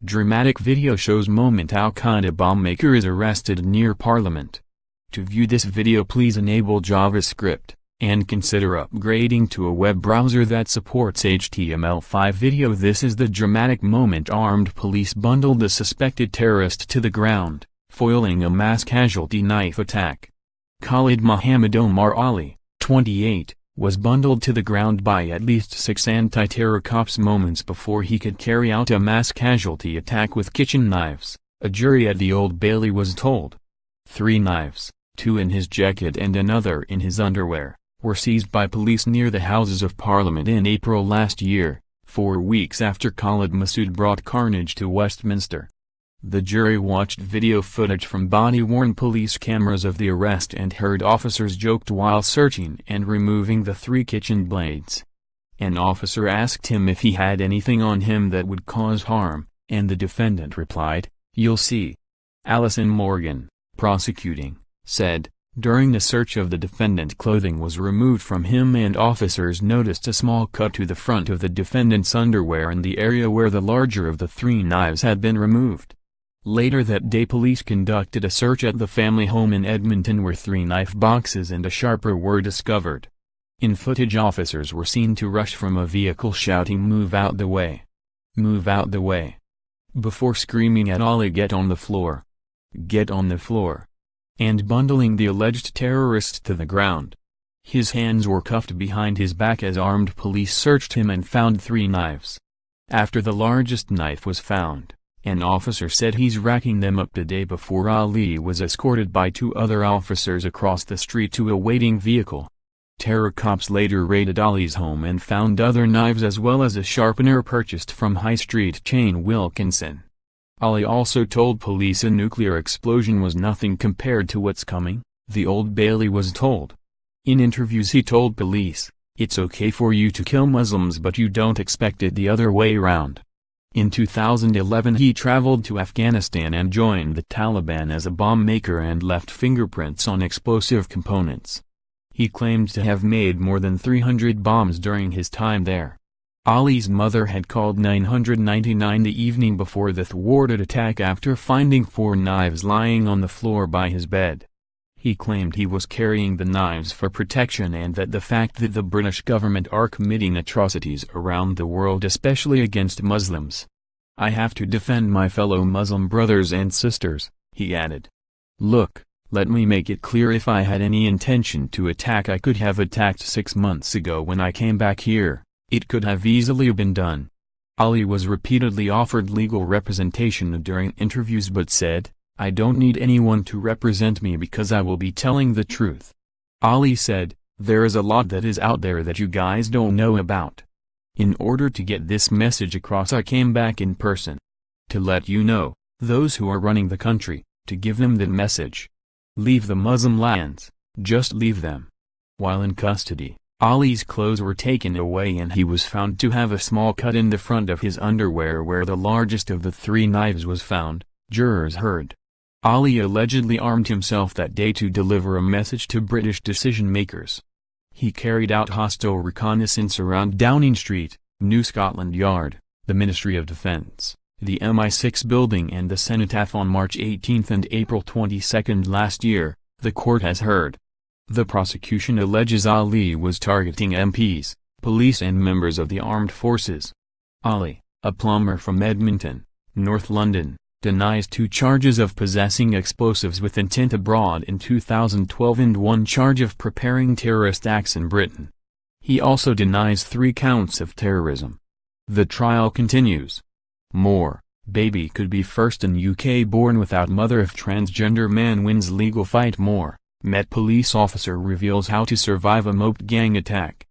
Dramatic video shows moment Al-Qaeda bomb maker is arrested near Parliament. To view this video, please enable JavaScript, and consider upgrading to a web browser that supports HTML5 video. This is the dramatic moment armed police bundled a suspected terrorist to the ground, foiling a mass casualty knife attack. Khalid Mohammed Omar Ali, 28, was bundled to the ground by at least 6 anti-terror cops moments before he could carry out a mass casualty attack with kitchen knives, a jury at the Old Bailey was told. 3 knives, 2 in his jacket and another in his underwear, were seized by police near the Houses of Parliament in April last year, 4 weeks after Khalid Masood brought carnage to Westminster. The jury watched video footage from body-worn police cameras of the arrest and heard officers joked while searching and removing the 3 kitchen blades. An officer asked him if he had anything on him that would cause harm, and the defendant replied, "You'll see." Alison Morgan, prosecuting, said, during the search of the defendant, clothing was removed from him and officers noticed a small cut to the front of the defendant's underwear in the area where the larger of the 3 knives had been removed. Later that day, police conducted a search at the family home in Edmonton where 3 knife boxes and a sharper were discovered. In footage, officers were seen to rush from a vehicle shouting, "Move out the way! Move out the way!" before screaming at Ali, "Get on the floor! Get on the floor!" and bundling the alleged terrorist to the ground. His hands were cuffed behind his back as armed police searched him and found 3 knives. After the largest knife was found, an officer said he's racking them up today before Ali was escorted by 2 other officers across the street to a waiting vehicle. Terror cops later raided Ali's home and found other knives as well as a sharpener purchased from high street chain Wilkinson. Ali also told police a nuclear explosion was nothing compared to what's coming, the Old Bailey was told. In interviews he told police, "It's okay for you to kill Muslims but you don't expect it the other way round." In 2011 he traveled to Afghanistan and joined the Taliban as a bomb maker and left fingerprints on explosive components. He claimed to have made more than 300 bombs during his time there. Ali's mother had called 999 the evening before the thwarted attack after finding 4 knives lying on the floor by his bed. He claimed he was carrying the knives for protection and that the fact that the British government are committing atrocities around the world, especially against Muslims. "I have to defend my fellow Muslim brothers and sisters," he added. "Look, let me make it clear, if I had any intention to attack I could have attacked 6 months ago when I came back here. It could have easily been done." Ali was repeatedly offered legal representation during interviews but said, "I don't need anyone to represent me because I will be telling the truth." Ali said, "There is a lot that is out there that you guys don't know about. In order to get this message across I came back in person. To let you know, those who are running the country, to give them the message. Leave the Muslim lands, just leave them." While in custody, Ali's clothes were taken away and he was found to have a small cut in the front of his underwear where the largest of the 3 knives was found, jurors heard. Ali allegedly armed himself that day to deliver a message to British decision-makers. He carried out hostile reconnaissance around Downing Street, New Scotland Yard, the Ministry of Defence, the MI6 building and the Cenotaph on March 18 and April 22 last year, the court has heard. The prosecution alleges Ali was targeting MPs, police and members of the armed forces. Ali, a plumber from Edmonton, North London, denies 2 charges of possessing explosives with intent abroad in 2012 and 1 charge of preparing terrorist acts in Britain. He also denies 3 counts of terrorism. The trial continues. More, baby could be first in UK born without mother if transgender man wins legal fight. More, Met police officer reveals how to survive a moped gang attack.